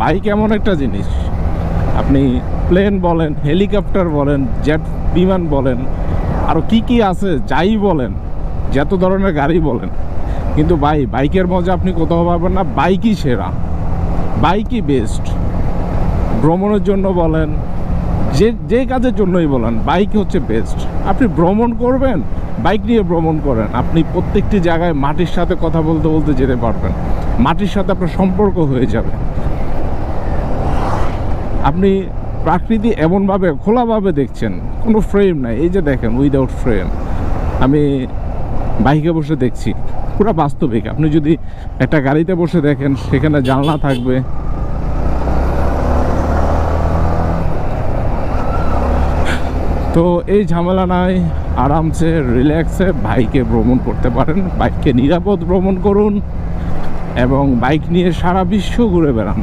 Bike এমন একটা জিনিস, আপনি প্লেন বলেন, হেলিকপ্টার বলেন, জেট বিমান বলেন, আরও কি কি আছে যাই বলেন, যত ধরনের গাড়ি বলেন, কিন্তু বাইকের মজা আপনি কোথাও পাবেন না। বাইকই সেরা, বাইকই বেস্ট। ভ্রমণের জন্য বলেন, যে কাজের জন্যই বলেন, বাইক হচ্ছে বেস্ট। আপনি ভ্রমণ করবেন, বাইক নিয়ে ভ্রমণ করেন, আপনি প্রত্যেকটি জায়গায় মাটির সাথে কথা বলতে বলতে যেতে পারবেন, মাটির সাথে আপনার সম্পর্ক হয়ে যাবে। আপনি প্রকৃতি এমনভাবে খোলাভাবে দেখছেন, কোনো ফ্রেম নাই। এই যে দেখেন উইদাউট ফ্রেম, আমি বাইকে বসে দেখছি, পুরো বাস্তবিক। আপনি যদি একটা গাড়িতে বসে দেখেন, সেখানে জানলা থাকবে, তো এই ঝামেলা নাই, আরামসে রিল্যাক্সে বাইকে ভ্রমণ করতে পারেন। বাইককে নিরাপদ ভ্রমণ করুন এবং বাইক নিয়ে সারা বিশ্ব ঘুরে বেড়ান।